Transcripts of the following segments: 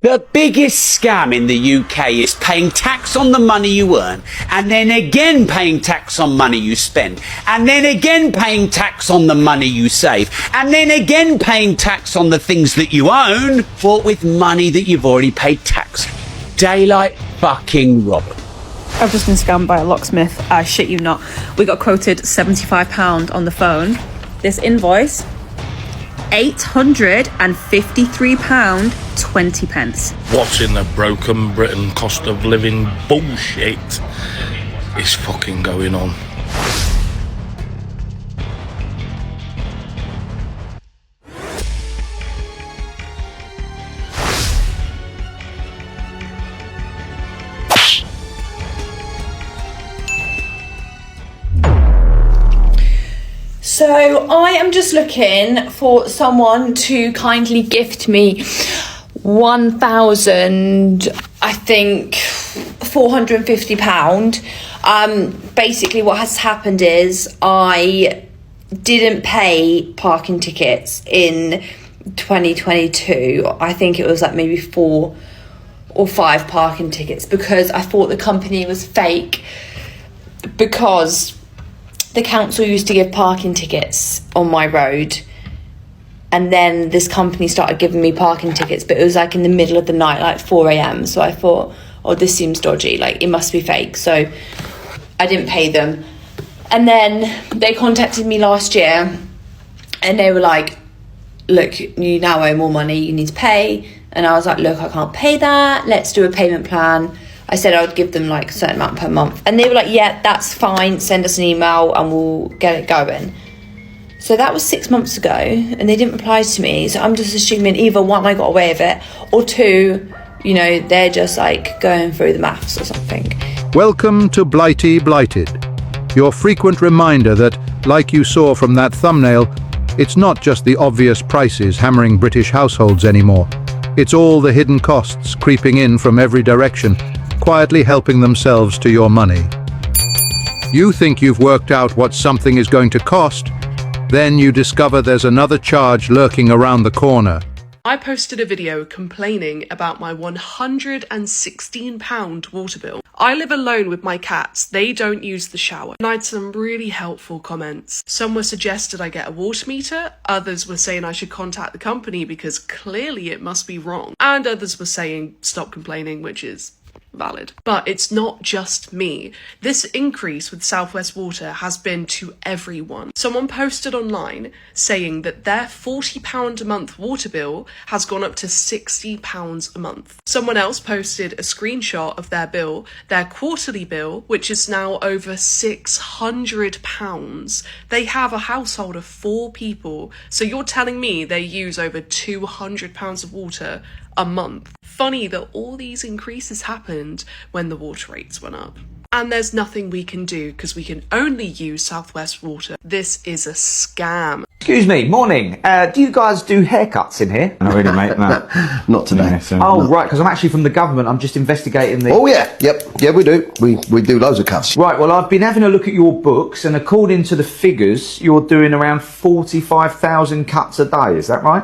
The biggest scam in the UK is paying tax on the money you earn, and then again paying tax on money you spend, and then again paying tax on the money you save, and then again paying tax on the things that you own, bought with money that you've already paid tax. Daylight fucking robbery. I've just been scammed by a locksmith. I shit you not. We got quoted £75 on the phone. This invoice, £853.20. What's in the broken Britain cost of living bullshit is fucking going on? So I am just looking for someone to kindly gift me 1,000, I think, £450. Basically what has happened is I didn't pay parking tickets in 2022. I think it was like maybe 4 or 5 parking tickets because I thought the company was fake, because the council used to give parking tickets on my road, and then this company started giving me parking tickets, but it was like in the middle of the night, like 4 a.m. So I thought, oh, this seems dodgy, like it must be fake. So I didn't pay them. And then they contacted me last year and they were like, look, you now owe more money, you need to pay. And I was like, look, I can't pay that. Let's do a payment plan. I said I would give them like a certain amount per month. And they were like, yeah, that's fine. Send us an email and we'll get it going. So that was 6 months ago and they didn't reply to me. So I'm just assuming either one, I got away with it, or two, you know, they're just like going through the maths or something. Welcome to Blighty Blighted, your frequent reminder that, like you saw from that thumbnail, it's not just the obvious prices hammering British households anymore. It's all the hidden costs creeping in from every direction, quietly helping themselves to your money. You think you've worked out what something is going to cost, then you discover there's another charge lurking around the corner. I posted a video complaining about my £116 water bill. I live alone with my cats, they don't use the shower. And I had some really helpful comments. Some were suggested I get a water meter, others were saying I should contact the company because clearly it must be wrong. And others were saying stop complaining, which is valid. But it's not just me. This increase with South West Water has been to everyone. Someone posted online saying that their £40 a month water bill has gone up to £60 a month. Someone else posted a screenshot of their bill, their quarterly bill, which is now over £600. They have a household of 4 people, so you're telling me they use over £200 of water a month. Funny that all these increases happened when the water rates went up. And there's nothing we can do because we can only use South West Water. This is a scam. Excuse me, morning. Do you guys do haircuts in here? Not really, mate, no. Not today. No, so oh, no. Right, because I'm actually from the government. I'm just investigating the... Oh, yeah, yep. Yeah, we do. We do loads of cuts. Right, well, I've been having a look at your books, and according to the figures, you're doing around 45,000 cuts a day. Is that right?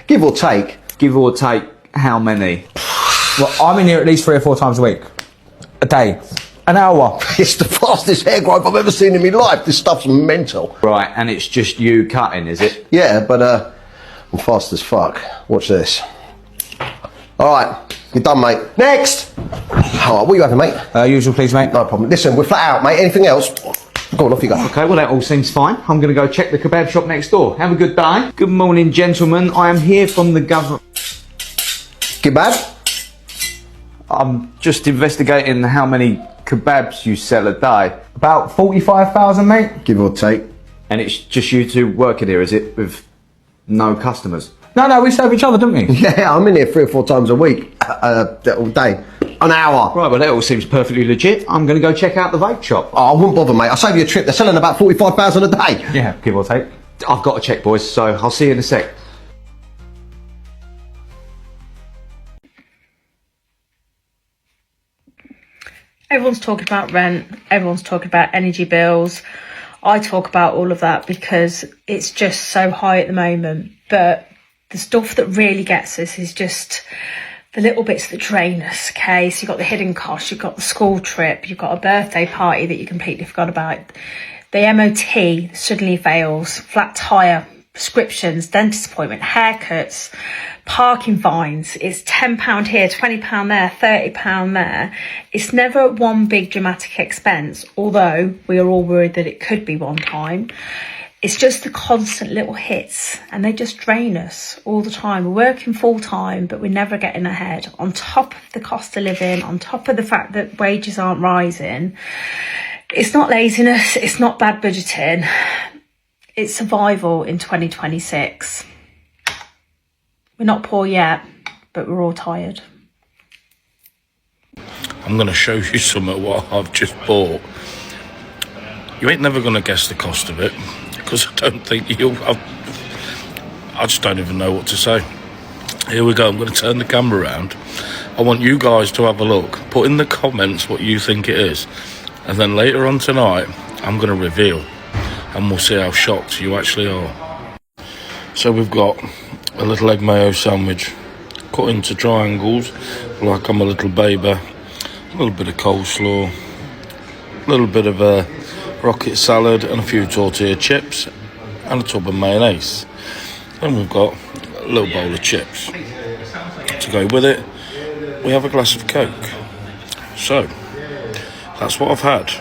Give or take. Give or take how many? Well, I'm in here at least 3 or 4 times a week. A day. An hour. It's the fastest hair growth I've ever seen in my life. This stuff's mental. Right, and it's just you cutting, is it? Yeah, but I'm fast as fuck. Watch this. Alright, you're done, mate. Next! Alright, what are you having, mate? Usual, please, mate. No problem. Listen, we're flat out, mate. Anything else? Go on, off you go. Okay, well, that all seems fine. I'm going to go check the kebab shop next door. Have a good day. Good morning, gentlemen. I am here from the government. Kebab? I'm just investigating how many kebabs you sell a day. About 45,000, mate. Give or take. And it's just you two working here, is it? With no customers? No, we serve each other, don't we? Yeah, I'm in here 3 or 4 times a week. All day. An hour. Right, well, that all seems perfectly legit. I'm going to go check out the vape shop. Oh, I wouldn't bother, mate. I'll save you a trip. They're selling about 45,000 a day. Yeah, give or take. I've got to check, boys, so I'll see you in a sec. Everyone's talking about rent, everyone's talking about energy bills. I talk about all of that because it's just so high at the moment. But The stuff that really gets us is just the little bits that drain us, okay? So you've got the hidden costs, you've got the school trip, you've got a birthday party that you completely forgot about. The MOT suddenly fails, flat tyre, prescriptions, dentist appointment, haircuts, parking fines. It's £10 here, £20 there, £30 there. It's never one big dramatic expense, although we are all worried that it could be one time. It's just the constant little hits, and they just drain us all the time. We're working full time, but we're never getting ahead. On top of the cost of living, on top of the fact that wages aren't rising, it's not laziness, it's not bad budgeting. It's survival in 2026. We're not poor yet, but we're all tired. I'm going to show you some of what I've just bought. You ain't never going to guess the cost of it, because I don't think you'll... I just don't even know what to say. Here we go. I'm going to turn the camera around. I want you guys to have a look. Put in the comments what you think it is. And then later on tonight, I'm going to reveal. And we'll see how shocked you actually are. So we've got a little egg mayo sandwich cut into triangles like I'm a little baby. A little bit of coleslaw. A little bit of a rocket salad and a few tortilla chips and a tub of mayonnaise. Then we've got a little bowl of chips. To go with it, we have a glass of Coke. So, that's what I've had.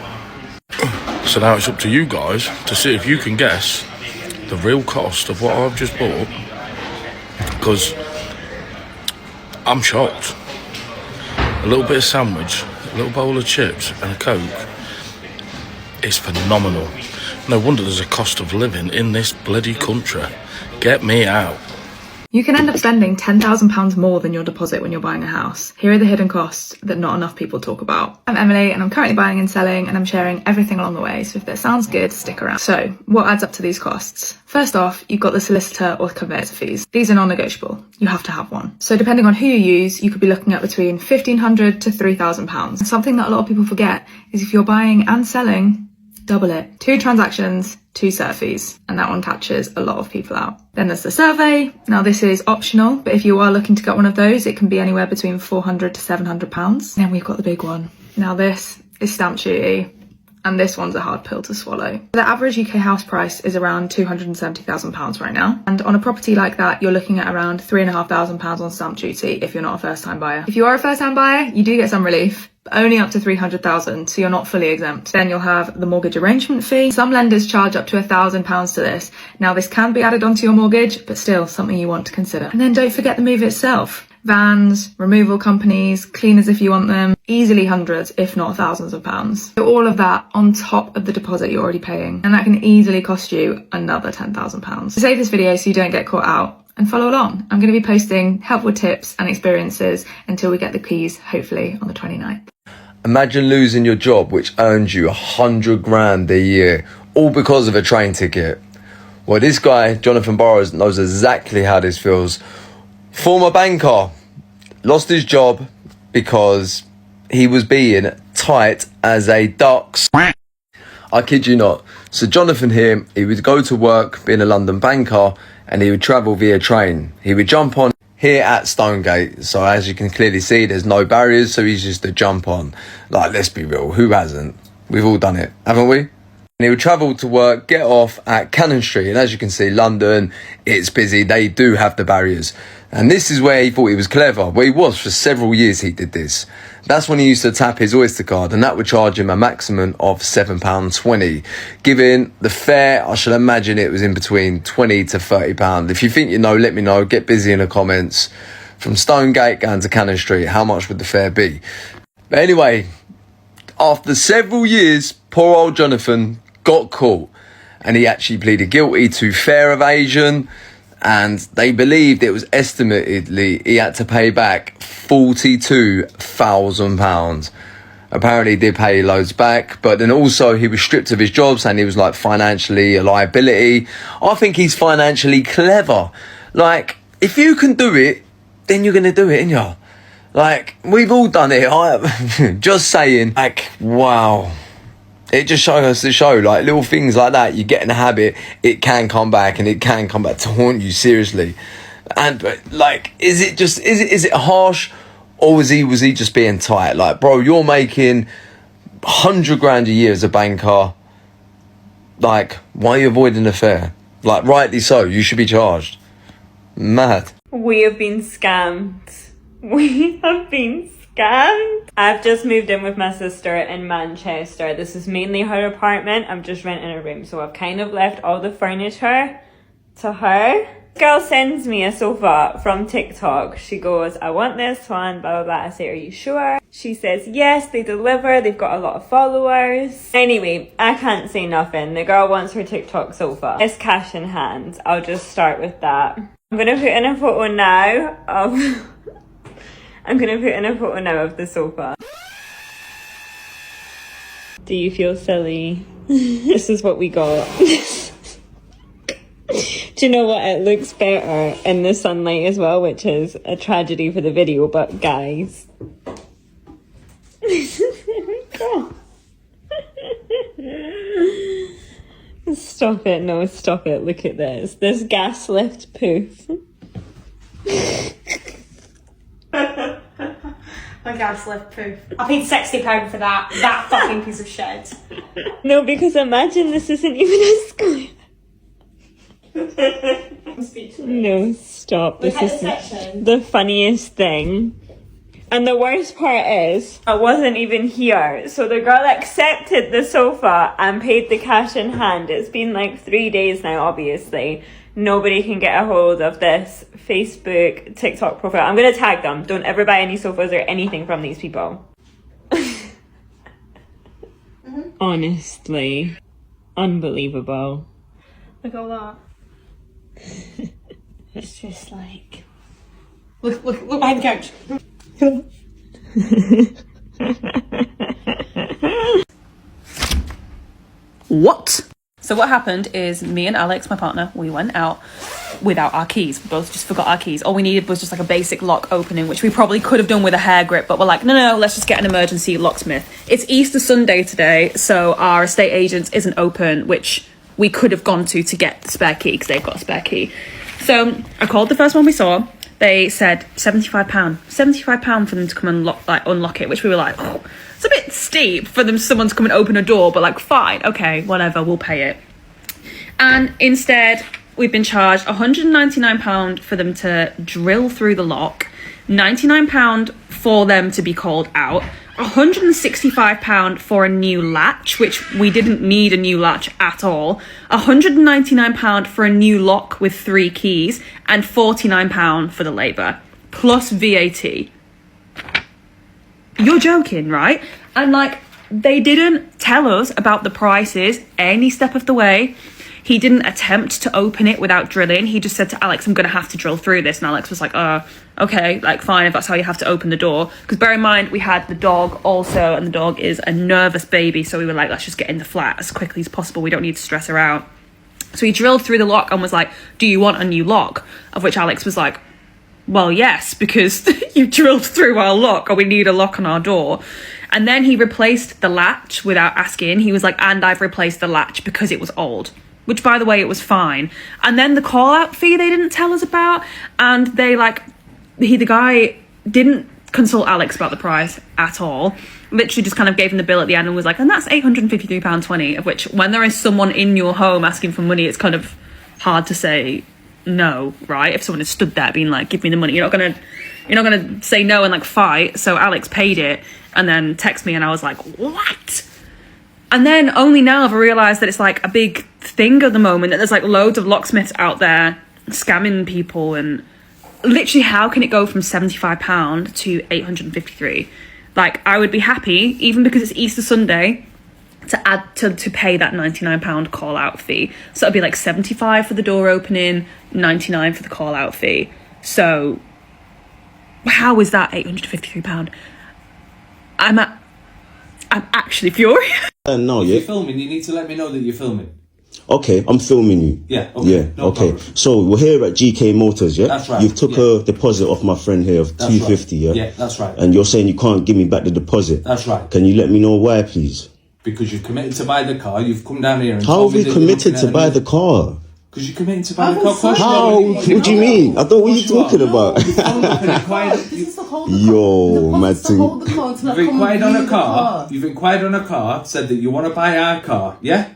So now it's up to you guys to see if you can guess the real cost of what I've just bought, because I'm shocked. A little bit of sandwich, a little bowl of chips and a Coke. It's phenomenal. No wonder there's a cost of living in this bloody country. Get me out. You can end up spending £10,000 more than your deposit when you're buying a house. Here are the hidden costs that not enough people talk about. I'm Emily and I'm currently buying and selling, and I'm sharing everything along the way, so if that sounds good, stick around. So, what adds up to these costs? First off, you've got the solicitor or conveyancer fees. These are non-negotiable. You have to have one. So depending on who you use, you could be looking at between £1,500 to £3,000. Something that a lot of people forget is if you're buying and selling, double it. 2 transactions, 2 cert fees, and that one catches a lot of people out. Then there's the survey. Now this is optional, but if you are looking to get one of those, it can be anywhere between £400 to £700. Then we've got the big one. Now this is stamp duty, and this one's a hard pill to swallow. The average UK house price is around £270,000 right now, and on a property like that, you're looking at around £3,500 on stamp duty if you're not a first-time buyer. If you are a first-time buyer, you do get some relief, only up to £300,000, so you're not fully exempt. Then you'll have the mortgage arrangement fee. Some lenders charge up to £1,000 to this. Now this can be added onto your mortgage, but still something you want to consider. And then don't forget the move itself. Vans, removal companies, cleaners if you want them, easily hundreds, if not thousands of pounds. So all of that on top of the deposit you're already paying, and that can easily cost you another £10,000. So save this video so you don't get caught out, and follow along. I'm going to be posting helpful tips and experiences until we get the keys, hopefully on the 29th. Imagine losing your job, which earns you 100 grand a year, all because of a train ticket. Well, this guy, Jonathan Burrows, knows exactly how this feels. Former banker, lost his job because he was being tight as a duck's. I kid you not. So Jonathan here, he would go to work being a London banker, and he would travel via train. He would jump on here at Stonegate. So as you can clearly see, there's no barriers, so he's just to jump on. Like, let's be real, who hasn't? We've all done it, haven't we? And he would travel to work, get off at Cannon Street. And as you can see, London, it's busy. They do have the barriers. And this is where he thought he was clever. Well, he was for several years he did this. That's when he used to tap his Oyster card, and that would charge him a maximum of £7.20. Given the fare, I should imagine it was in between £20 to £30. If you think you know, let me know. Get busy in the comments. From Stonegate going to Cannon Street, how much would the fare be? But anyway, after several years, poor old Jonathan got caught, and he actually pleaded guilty to fare evasion. And they believed it was estimatedly he had to pay back £42,000. Apparently he did pay loads back, but then also he was stripped of his job, saying he was like financially a liability. I think he's financially clever. Like, if you can do it, then you're going to do it, ain't you? Like, we've all done it. Just saying, like, wow. It just shows us to show, like, little things like that, you get in a habit, it can come back, and it can come back to haunt you, seriously. And like, is it harsh, or was he just being tight? Like, bro, you're making 100 grand a year as a banker. Like, why are you avoiding the fare? Like, rightly so, you should be charged. Mad. We have been scammed. We have been scammed. I've just moved in with my sister in Manchester. This is mainly her apartment. I'm just renting a room, so I've kind of left all the furniture to her. Girl sends me a sofa from TikTok. She goes, I want this one, blah, blah, blah. I say, are you sure? She says, yes, they deliver. They've got a lot of followers. Anyway, I can't say nothing. The girl wants her TikTok sofa. It's cash in hand. I'll just start with that. I'm going to put in a photo now of... I'm going to put in a photo now of the sofa. Do you feel silly? This is what we got. Do you know what? It looks better in the sunlight as well, which is a tragedy for the video, but guys. There we go. Stop it. No, stop it. Look at this. This gas lift poof. My gas lift poof. I paid £60 for that fucking piece of shit. No, because imagine this isn't even a square. No, stop. This is the funniest thing. And the worst part is, I wasn't even here. So the girl accepted the sofa and paid the cash in hand. It's been like 3 days now, obviously. Nobody can get a hold of this Facebook, TikTok profile. I'm going to tag them. Don't ever buy any sofas or anything from these people. Honestly. Unbelievable. Look at all that. It's just like... Look behind the couch. What? So what happened is me and Alex, my partner, we went out without our keys. We both just forgot our keys. All we needed was just like a basic lock opening, which we probably could have done with a hair grip, but we're like, no, let's just get an emergency locksmith. It's Easter Sunday today, so our estate agent isn't open, which we could have gone to get the spare key because they've got a spare key. So I called the first one we saw. They said £75 for them to come and unlock it, which we were like, oh, it's a bit steep for someone to come and open a door, but like, fine, okay, whatever, we'll pay it. And instead, we've been charged £199 for them to drill through the lock, £99 for them to be called out, £165 for a new latch, which we didn't need a new latch at all, £199 for a new lock with 3 keys, and £49 for the labour, plus VAT. You're joking, right? And like, they didn't tell us about the prices any step of the way. He didn't attempt to open it without drilling. He just said to Alex, I'm going to have to drill through this. And Alex was like, okay, like fine, if that's how you have to open the door. Because bear in mind, we had the dog also, and the dog is a nervous baby. So we were like, let's just get in the flat as quickly as possible. We don't need to stress her out. So he drilled through the lock and was like, do you want a new lock? Of which Alex was like, well, yes, because you drilled through our lock, or we need a lock on our door. And then he replaced the latch without asking. He was like, and I've replaced the latch because it was old. Which, by the way, it was fine. And then the call-out fee they didn't tell us about. And they, the guy didn't consult Alex about the price at all. Literally just kind of gave him the bill at the end and was like, and that's £853.20, of which, when there is someone in your home asking for money, it's kind of hard to say no, right? If someone has stood there being like, give me the money, you're not gonna say no and like fight. So Alex paid it and then texted me and I was like, what? And then only now have I realised that it's like a big thing at the moment, that there's like loads of locksmiths out there scamming people. And literally, how can it go from £75 to £853? Like, I would be happy, even because it's Easter Sunday, to add to pay that £99 call out fee. So it'd be like £75 for the door opening, £99 for the call out fee. So how is that £853? I'm actually furious. No, yeah. If you're filming, you need to let me know that you're filming. Okay, I'm filming you. Yeah, okay. Yeah, no okay. problem. So we're here at GK Motors, yeah? That's right. You've took a deposit off my friend here of That's $250, right. yeah? Yeah, that's right. And you're saying you can't give me back the deposit. That's right. Can you let me know why, please? Because you've committed to buy the car, you've come down here and how have we committed to buy the car? Because you're committing to buy the car. How? What do you mean? I don't. What are you talking about? This is to hold the Yo, car. Matty. Hold the car until I You've come inquired and on view a the car. You've inquired on a car. Said that you want to buy our car. Yeah.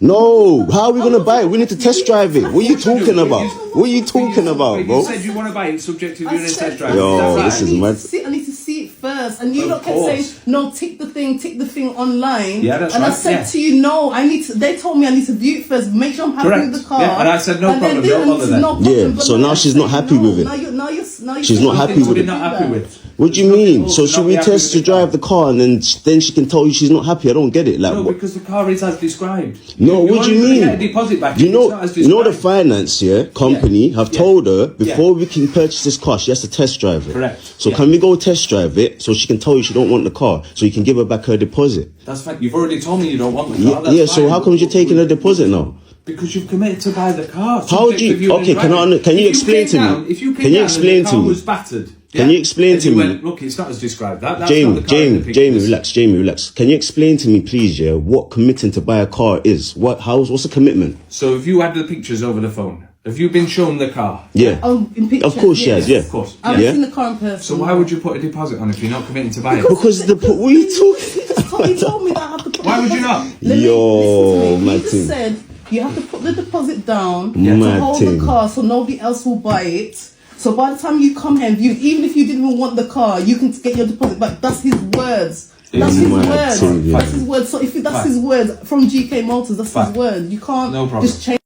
No, how are we gonna buy it? We need to test drive it. What are you talking about? What are you talking about, bro? You said you want to buy it subject to doing a test drive. Yo, this is mad. I need to see it first, and you lot kept saying, "No, tick the thing online." Yeah, that's and right. I said to you, "No, I need to." They told me I need to view it first, make sure I'm happy with the car. Yeah, and I said no problem. Don't bother then. Yeah. So now she's not happy with it. She's not happy with it. Not happy with. What do you mean? So should we test to drive the car and then she can tell you she's not happy? I don't get it. Like, No, what? because the car is as described. No, what do you mean? Get a deposit back. You It's know, not as you know the described. finance company have told her before we can purchase this car, she has to test drive it. Correct. So can we go test drive it so she can tell you she don't want the car, so you can give her back her deposit? That's fine. You've already told me you don't want the car. That's Yeah. So fine. how come you're taking her deposit now? Because you've committed to buy the car. How do you? Okay, can you explain to me? If you Can you explain to the car me? was battered. Can you explain to me? Went, look, it's not as described. That's not the car in the Jamie, pictures. relax. Can you explain to me, please, what committing to buy a car is? What's a commitment? So if you had the pictures over the phone, have you been shown the car? Yeah. Oh, in pictures. Of course she has, yeah. Of course. I've yeah. seen the car in person. So why would you put a deposit on if you're not committing to buy it? Because what are you talking? He told me that I have to put Why would you not? Yo, He Martin. just said you have to put the deposit down to Martin. hold the car so nobody else will buy it. So by the time you come here and view, even if you didn't even want the car, you can get your deposit back. That's his words. That's his words. That's his words. So if that's his words from GK Motors, that's his word. You can't just change.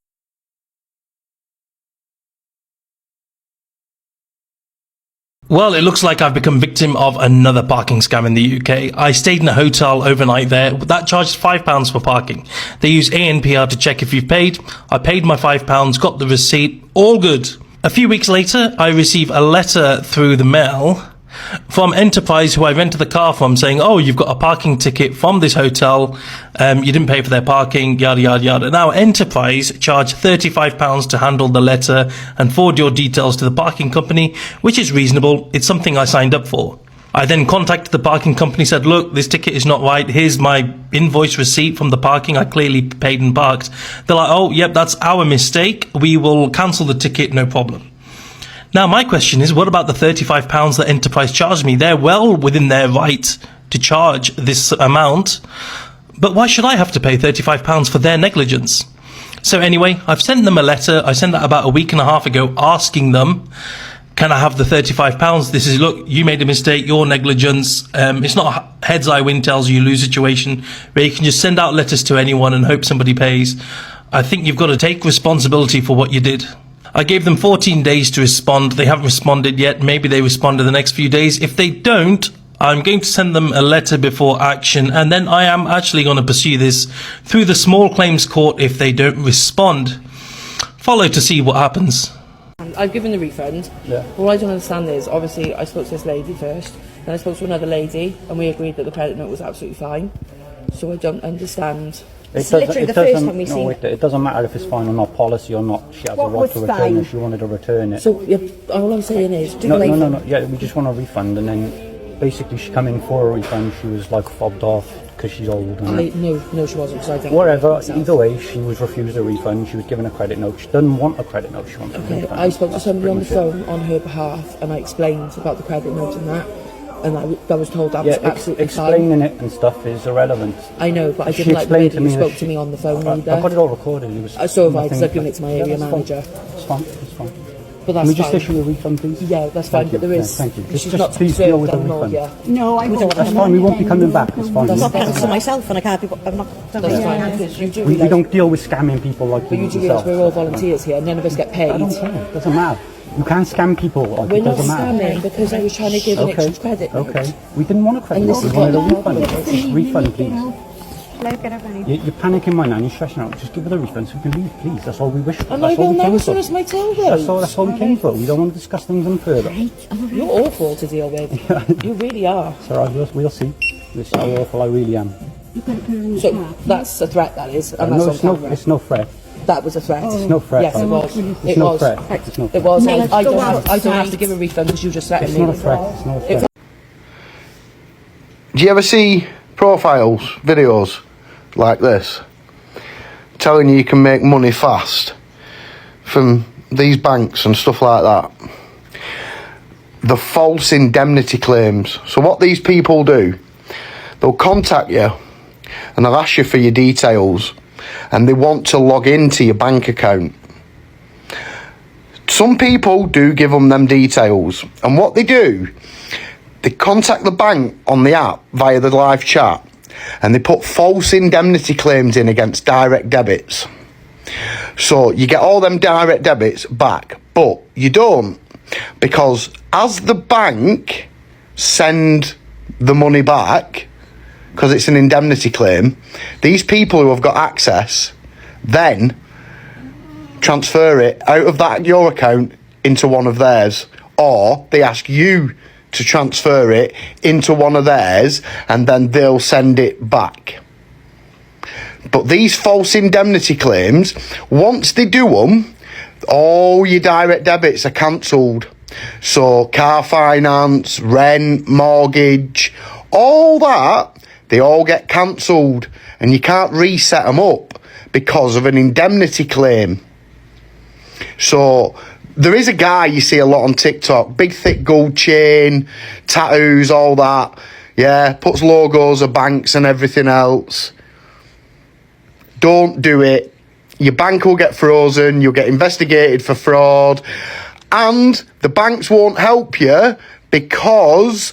Well, it looks like I've become victim of another parking scam in the UK. I stayed in a hotel overnight there. That charges £5 for parking. They use ANPR to check if you've paid. I paid my £5, got the receipt, all good. A few weeks later, I receive a letter through the mail from Enterprise, who I rented the car from, saying, oh, you've got a parking ticket from this hotel, you didn't pay for their parking, yada, yada, yada. Now, Enterprise charge £35 to handle the letter and forward your details to the parking company, which is reasonable. It's something I signed up for. I then contacted the parking company, said, look, this ticket is not right. Here's my invoice receipt from the parking. I clearly paid and parked. They're like, oh, yep, that's our mistake. We will cancel the ticket, no problem. Now, my question is, what about the £35 that Enterprise charged me? They're well within their right to charge this amount, but why should I have to pay £35 for their negligence? So anyway, I've sent them a letter. I sent that about a week and a half ago, asking them, can I have the £35? This is, look, you made a mistake, your negligence. It's not a heads I win, tails you lose situation where you can just send out letters to anyone and hope somebody pays. I think you've got to take responsibility for what you did. I gave them 14 days to respond. They haven't responded yet. Maybe they respond in the next few days. If they don't, I'm going to send them a letter before action, and then I am actually going to pursue this through the small claims court if they don't respond. Follow to see what happens. I've given the refund. Yeah. All I don't understand is, obviously, I spoke to this lady first, then I spoke to another lady, and we agreed that the credit note was absolutely fine. So I don't understand. It's literally the first time we've seen it. It doesn't matter if it's fine or not, policy or not. She has a right to return it. She wanted to return it. So, yeah, all I'm saying is... No. Yeah, we just want a refund, and then basically she come in for a refund. She was like fobbed off because she's old. No, she wasn't. Because I think whatever, either way, she was refused a refund. She was given a credit note. She doesn't want a credit note. She wants a refund. I spoke to somebody on the phone on her behalf, and I explained about the credit note and that. And I was told that was absolutely explaining fine. it and stuff is irrelevant. I know, but I didn't like the way that you spoke to me on the phone either. I've got it all recorded. So have I, because I've given it to my area manager. It's fine. But that's Can we just fine. issue a refund, please? Yeah, that's fine, but there is... Thank you. She's Just not please deal with the anymore, refund. yeah. No, I won't. That's fine, we won't be coming back. It's fine. That's not for myself, and I can't be... I'm not... That's fine, because you do We realise... don't deal with scamming people like But you do realise we're all volunteers here, none of us get paid. I don't care. It doesn't matter. You can't scam people. Like, We're it not doesn't matter. scamming because I was trying to give an extra credit. Okay. We didn't want a credit And note. this We is wanted a what refund. Just refund, please. You're panicking right now and you're stressing out. Just give her the refund so we can leave, please. That's all we wish for. And I will know as soon as my tail goes. That's all we came for. We don't want to discuss things any further. You're awful to deal with. You really are. It's alright, we'll see. We'll see how awful I really am. So that's a threat, that is. And No, that's on camera. it's no threat. That was a threat. It's no threat. Yes, it was. It's no threat. It's no threat. It was. I don't have to give a refund because you just threatened me. It's not a threat. It's not a threat. Do you ever see profiles, videos like this, telling you can make money fast? from these banks and stuff like that, the false indemnity claims. So what these people do, they'll contact you and they'll ask you for your details and they want to log into your bank account. Some people do give them details, and what they do, they contact the bank on the app via the live chat and they put false indemnity claims in against direct debits. So you get all them direct debits back, but you don't, because as the bank send the money back, because it's an indemnity claim, these people who have got access then transfer it out of that your account into one of theirs, or they ask you to transfer it into one of theirs and then they'll send it back. But these false indemnity claims, once they do them, all your direct debits are cancelled. So car finance, rent, mortgage, all that, they all get cancelled and you can't reset them up because of an indemnity claim. So there is a guy you see a lot on TikTok, big thick gold chain, tattoos, all that. Yeah, puts logos of banks and everything else. Don't do it. Your bank will get frozen, you'll get investigated for fraud, and the banks won't help you because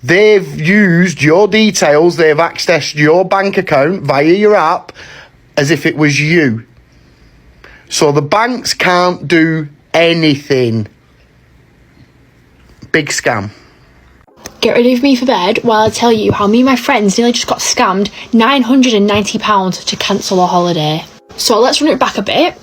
they've used your details, they've accessed your bank account via your app as if it was you. So the banks can't do anything. Big scam. Get ready with me for bed while I tell you how me and my friends nearly just got scammed £990 to cancel a holiday. So let's run it back a bit.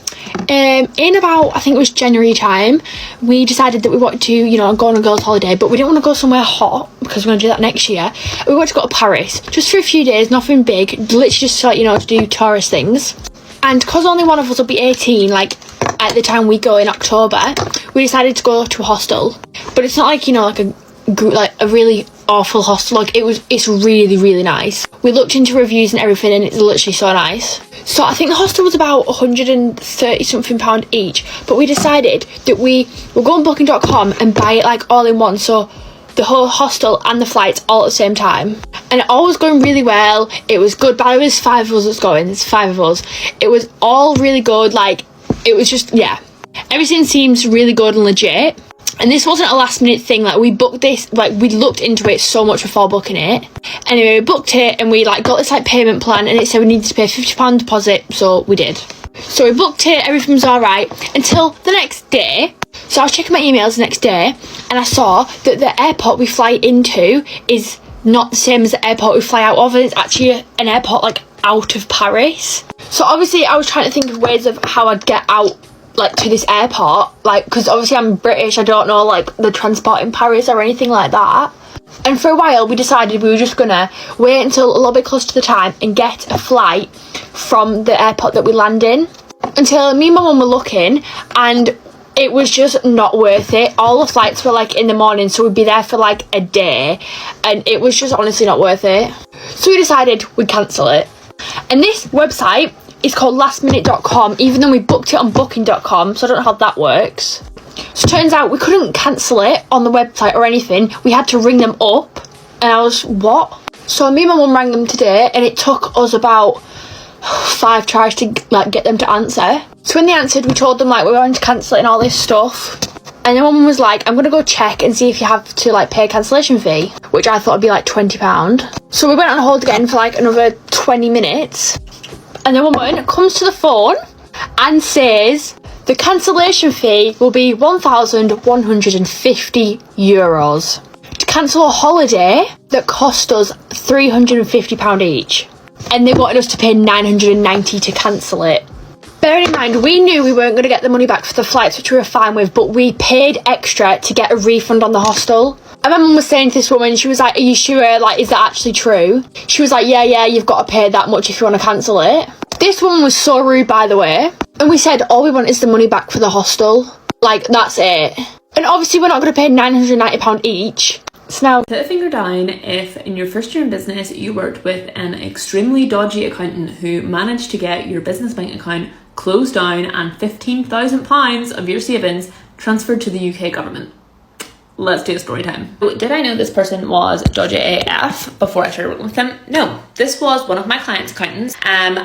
In about, I think it was January time, we decided that we wanted to, go on a girls' holiday, but we didn't want to go somewhere hot because we're going to do that next year. We wanted to go to Paris, just for a few days, nothing big, literally just to do tourist things. And because only one of us will be 18, at the time we go in October, we decided to go to a hostel. But it's not a really awful hostel. It's really, really nice. We looked into reviews and everything and it's literally so nice. So I think the hostel was about £130 something each, but we decided that we will go on booking.com and buy it all in one, so the whole hostel and the flights all at the same time. And it all was going really well. It was good, but it was 5 of us that's going. There's 5 of us. It was all really good. It was just, yeah. Everything seems really good and legit. And this wasn't a last minute thing. We booked this, we looked into it so much before booking it. Anyway, we booked it and we got this payment plan and it said we needed to pay £50 deposit, so we did. So we booked it, everything was alright until the next day. So I was checking my emails the next day and I saw that the airport we fly into is not the same as the airport we fly out of, and it's actually an airport out of Paris. So obviously I was trying to think of ways of how I'd get out to this airport, because obviously I'm British, I don't know the transport in Paris or anything like that. And for a while we decided we were just gonna wait until a little bit closer to the time and get a flight from the airport that we land in, until me and my mum were looking and it was just not worth it. All the flights were in the morning, so we'd be there for a day and it was just honestly not worth it. So we decided we'd cancel it. And this website is called lastminute.com, even though we booked it on booking.com, so I don't know how that works. So it turns out we couldn't cancel it on the website or anything. We had to ring them up, and I was, what? So me and my mum rang them today, and it took us about 5 tries to get them to answer. So when they answered, we told them we were going to cancel it and all this stuff. And the mum was like, I'm going to go check and see if you have to pay a cancellation fee, which I thought would be £20. So we went on hold again for another 20 minutes. And the woman comes to the phone and says the cancellation fee will be €1,150 to cancel a holiday that cost us £350 each. And they wanted us to pay £990 to cancel it. Bearing in mind, we knew we weren't going to get the money back for the flights, which we were fine with, but we paid extra to get a refund on the hostel. And my mum was saying to this woman, she was like, are you sure, is that actually true? She was like, yeah, you've got to pay that much if you want to cancel it. This woman was so rude, by the way. And we said, all we want is the money back for the hostel. That's it. And obviously we're not going to pay £990 each. So now, put a finger down if in your first year in business you worked with an extremely dodgy accountant who managed to get your business bank account closed down and £15,000 of your savings transferred to the UK government. Let's do a story time. Did I know this person was dodgy AF before I started working with them? No, this was one of my clients' accountants, and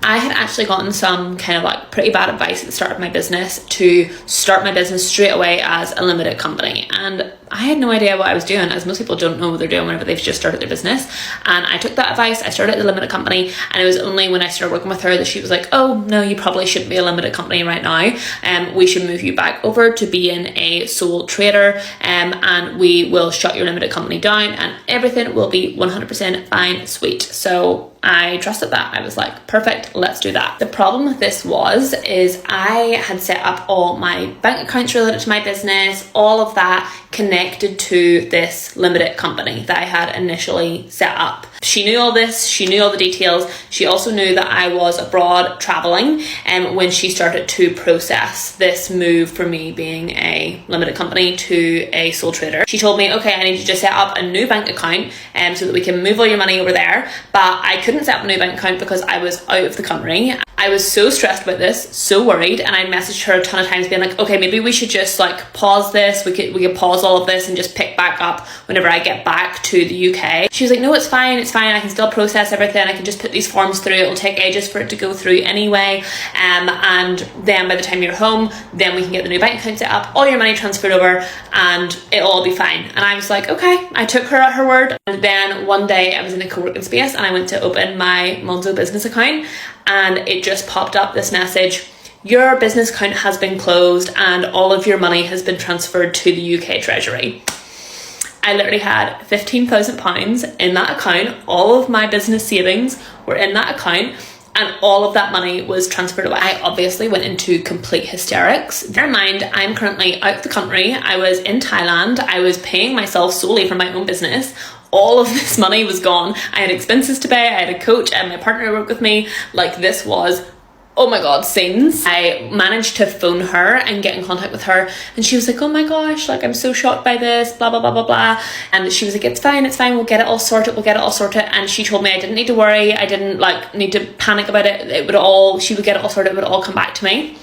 I had actually gotten some kind of like pretty bad advice at the start of my business to start my business straight away as a limited company, and I had no idea what I was doing, as most people don't know what they're doing whenever they've just started their business. And I took that advice, I started a limited company, and it was only when I started working with her that she was like, oh no, you probably shouldn't be a limited company right now, we should move you back over to being a sole trader, and we will shut your limited company down and everything will be 100% fine, sweet. So I trusted that. I was like, perfect, let's do that. The problem with this is I had set up all my bank accounts related to my business, all of that connected to this limited company that I had initially set up. She knew all this, she knew all the details. She also knew that I was abroad traveling when she started to process this move for me being a limited company to a sole trader. She told me, okay, I need you to set up a new bank account so that we can move all your money over there. But I couldn't set up a new bank account because I was out of the country. I was so stressed about this, so worried, and I messaged her a ton of times being like, okay, maybe we should just like pause this. We could pause all of this and just pick back up whenever I get back to the UK. She was like, no, it's fine, I can still process everything. I can just put these forms through. It'll take ages for it to go through anyway. And then by the time you're home, then we can get the new bank account set up, all your money transferred over, and it'll all be fine. And I was like, okay, I took her at her word. And then one day I was in a co-working space and I went to open my Monzo business account, and it just popped up this message: your business account has been closed and all of your money has been transferred to the UK Treasury. I literally had £15,000 in that account. All of my business savings were in that account, and all of that money was transferred away. I obviously went into complete hysterics. Bear in mind, I'm currently out of the country. I was in Thailand. I was paying myself solely from my own business. All of this money was gone. I had expenses to pay. I had a coach and my partner who worked with me. Like, this was, oh my god, scenes. I managed to phone her and get in contact with her, and she was like, oh my gosh, like, I'm so shocked by this, blah blah blah blah blah. And she was like, it's fine, we'll get it all sorted, and she told me I didn't need to worry, I didn't like need to panic about it. She would get it all sorted, it would all come back to me.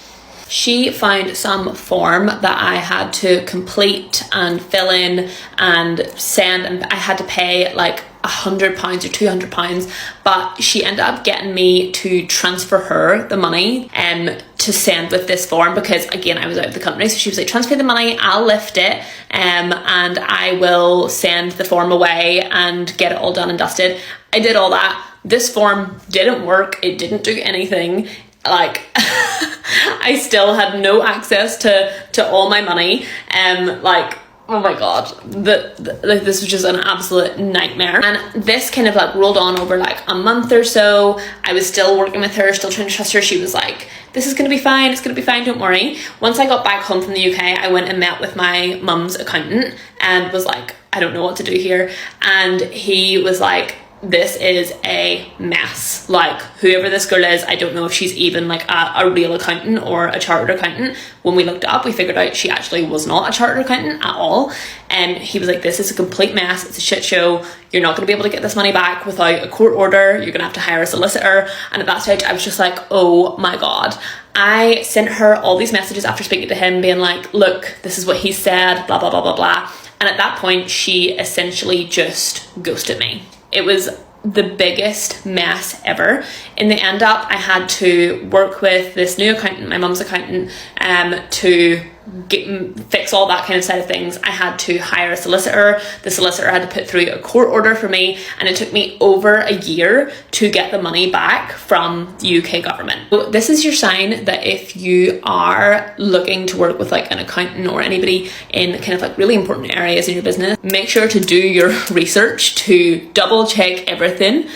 She found some form that I had to complete and fill in and send, and I had to pay like £100 or £200, but she ended up getting me to transfer her the money to send with this form, because again, I was out of the country. So she was like, transfer the money, I'll lift it, and I will send the form away and get it all done and dusted. I did all that. This form didn't work, it didn't do anything. Like, I still had no access to all my money. Like, oh my god, this was just an absolute nightmare. And this kind of like rolled on over like a month or so. I was still working with her, still trying to trust her. She was like, this is gonna be fine, it's gonna be fine, don't worry. Once I got back home from the UK, I went and met with my mum's accountant and was like, I don't know what to do here. And he was like, this is a mess. Like, whoever this girl is, I don't know if she's even like a real accountant or a chartered accountant. When we looked it up, we figured out she actually was not a chartered accountant at all. And he was like, this is a complete mess, it's a shit show, you're not going to be able to get this money back without a court order, you're going to have to hire a solicitor. And at that stage, I was just like, oh my god. I sent her all these messages after speaking to him being like, look, this is what he said, blah blah blah blah blah. And at that point, she essentially just ghosted me. It was the biggest mess ever. In the end up, I had to work with this new accountant, my mum's accountant, to fix all that kind of side of things. I had to hire a solicitor. The solicitor had to put through a court order for me, and it took me over a year to get the money back from the UK government. So this is your sign that if you are looking to work with like an accountant or anybody in kind of like really important areas in your business, make sure to do your research to double check everything,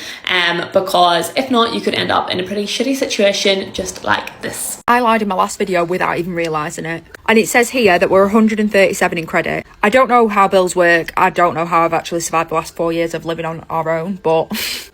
because if not, you could end up in a pretty shitty situation just like this. I lied in my last video without even realising it. And it says here that we're 137 in credit. I don't know how bills work. I don't know how I've actually survived the last 4 years of living on our own, but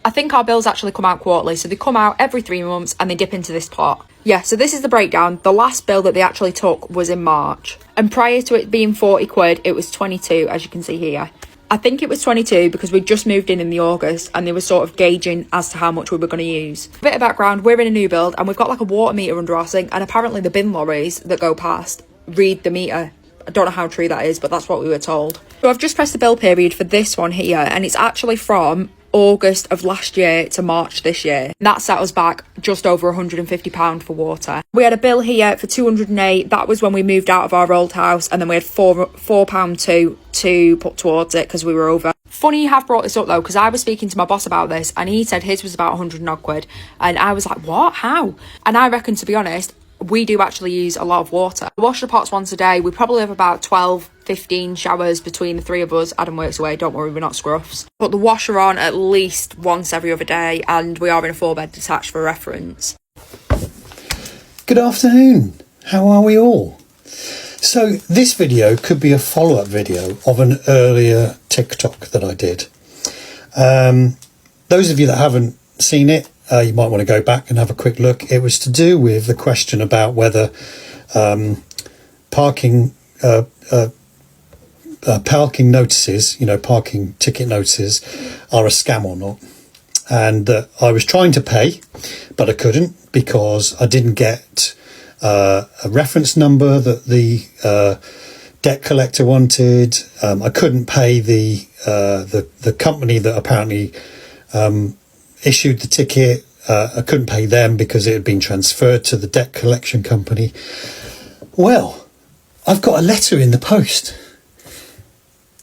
I think our bills actually come out quarterly. So they come out every 3 months and they dip into this pot. Yeah, so this is the breakdown. The last bill that they actually took was in March. And prior to it being 40 quid, it was 22, as you can see here. I think it was 22 because we'd just moved in the August and they were sort of gauging as to how much we were going to use. A bit of background, we're in a new build and we've got like a water meter under our sink, and apparently the bin lorries that go past read the meter. I don't know how true that is, but that's what we were told. So I've just pressed the bill period for this one here, and it's actually from August of last year to March this year. That set us back just over £150 for water. We had a bill here for 208. That was when we moved out of our old house, and then we had £4 to put towards it because we were over. Funny you have brought this up though, because I was speaking to my boss about this and he said his was about 100 odd quid, and I was like, what? How? And I reckon, to be honest, we do actually use a lot of water. We wash the pots once a day. We probably have about 12-15 showers between the three of us. Adam works away, don't worry, we're not scruffs. Put the washer on at least once every other day, and we are in a 4-bed detached for reference. Good afternoon, how are we all? So this video could be a follow-up video of an earlier TikTok that I did. Those of you that haven't seen it, you might want to go back and have a quick look. It was to do with the question about whether parking notices, parking ticket notices, are a scam or not. And I was trying to pay, but I couldn't because I didn't get a reference number that the debt collector wanted. I couldn't pay the company that apparently issued the ticket. I couldn't pay them because it had been transferred to the debt collection company. Well, I've got a letter in the post,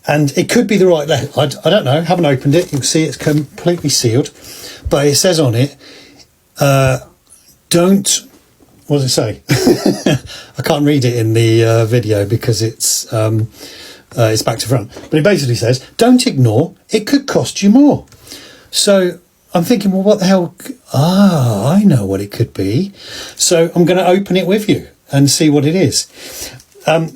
and it could be the right letter. I don't know, haven't opened it. You'll see it's completely sealed, but it says on it, what does it say? I can't read it in the video because it's back to front, but it basically says, don't ignore, it could cost you more. So I'm thinking, well, what the hell? I know what it could be. So I'm going to open it with you and see what it is.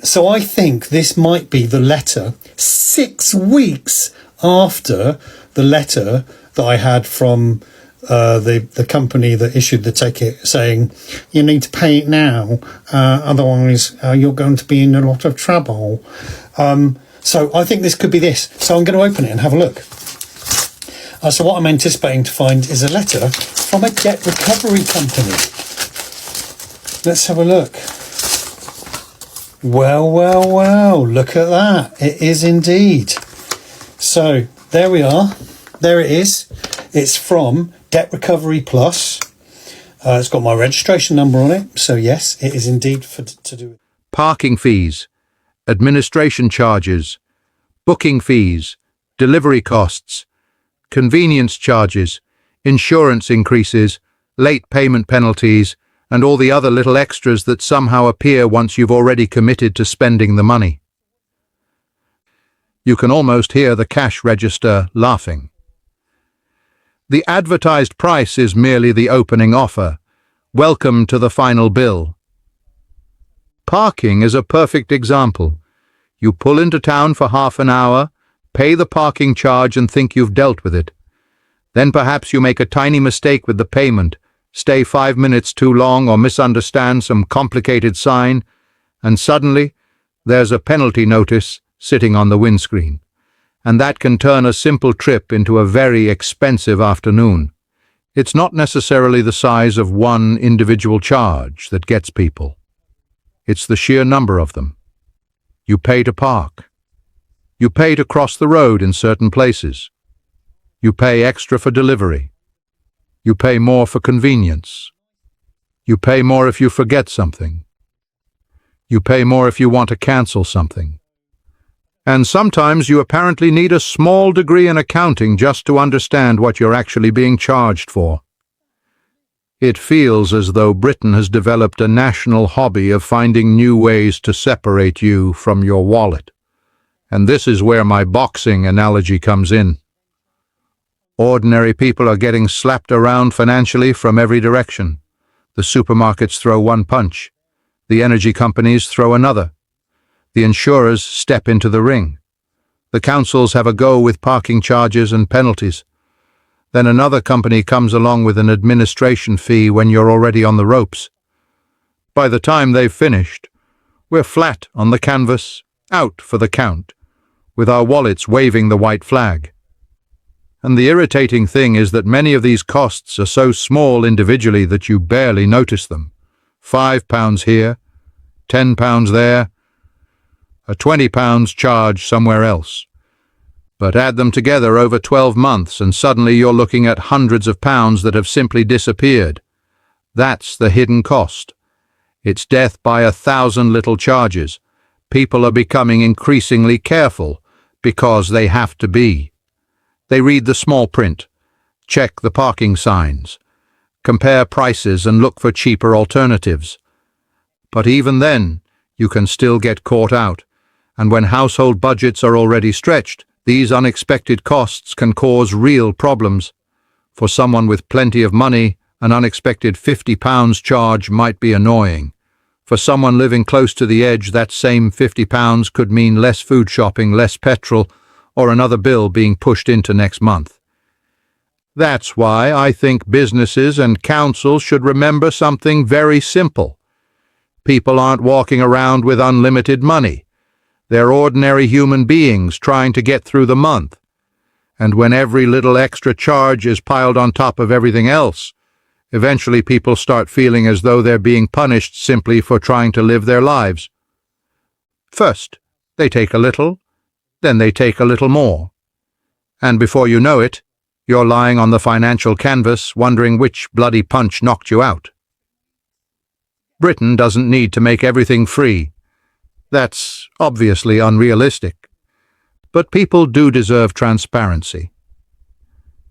So I think this might be the letter 6 weeks after the letter that I had from the company that issued the ticket saying, you need to pay it now, otherwise you're going to be in a lot of trouble. So I think this could be this. So I'm going to open it and have a look. So what I'm anticipating to find is a letter from a debt recovery company. Let's have a look. Well, look at that. It is indeed. So there we are. There it is. It's from Debt Recovery Plus. It's got my registration number on it. So yes, it is indeed to do with parking fees, administration charges, booking fees, delivery costs, convenience charges, insurance increases, late payment penalties, and all the other little extras that somehow appear once you've already committed to spending the money. You can almost hear the cash register laughing. The advertised price is merely the opening offer. Welcome to the final bill. Parking is a perfect example. You pull into town for half an hour, pay the parking charge and think you've dealt with it. Then perhaps you make a tiny mistake with the payment, stay 5 minutes too long or misunderstand some complicated sign, and suddenly there's a penalty notice sitting on the windscreen. And that can turn a simple trip into a very expensive afternoon. It's not necessarily the size of one individual charge that gets people. It's the sheer number of them. You pay to park. You pay to cross the road in certain places. You pay extra for delivery. You pay more for convenience. You pay more if you forget something. You pay more if you want to cancel something. And sometimes you apparently need a small degree in accounting just to understand what you're actually being charged for. It feels as though Britain has developed a national hobby of finding new ways to separate you from your wallet. And this is where my boxing analogy comes in. Ordinary people are getting slapped around financially from every direction. The supermarkets throw one punch. The energy companies throw another. The insurers step into the ring. The councils have a go with parking charges and penalties. Then another company comes along with an administration fee when you're already on the ropes. By the time they've finished, we're flat on the canvas, out for the count, with our wallets waving the white flag. And the irritating thing is that many of these costs are so small individually that you barely notice them. £5 here, £10 there, a £20 charge somewhere else. But add them together over 12 months and suddenly you're looking at hundreds of pounds that have simply disappeared. That's the hidden cost. It's death by 1,000 little charges. People are becoming increasingly careful because they have to be. They read the small print, check the parking signs, compare prices and look for cheaper alternatives. But even then, you can still get caught out, and when household budgets are already stretched, these unexpected costs can cause real problems. For someone with plenty of money, an unexpected £50 charge might be annoying. For someone living close to the edge, that same £50 could mean less food shopping, less petrol, or another bill being pushed into next month. That's why I think businesses and councils should remember something very simple. People aren't walking around with unlimited money. They're ordinary human beings trying to get through the month. And when every little extra charge is piled on top of everything else, eventually people start feeling as though they're being punished simply for trying to live their lives. First, they take a little, then they take a little more. And before you know it, you're lying on the financial canvas wondering which bloody punch knocked you out. Britain doesn't need to make everything free. That's obviously unrealistic. But people do deserve transparency.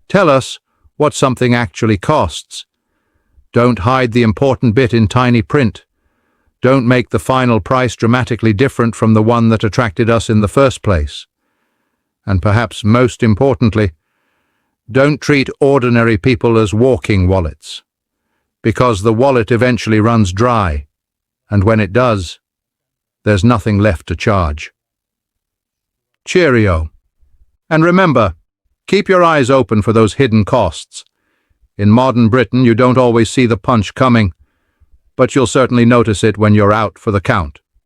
Tell us what something actually costs. Don't hide the important bit in tiny print. Don't make the final price dramatically different from the one that attracted us in the first place. And perhaps most importantly, don't treat ordinary people as walking wallets, because the wallet eventually runs dry, and when it does, there's nothing left to charge. Cheerio. And remember, keep your eyes open for those hidden costs. In modern Britain, you don't always see the punch coming, but you'll certainly notice it when you're out for the count.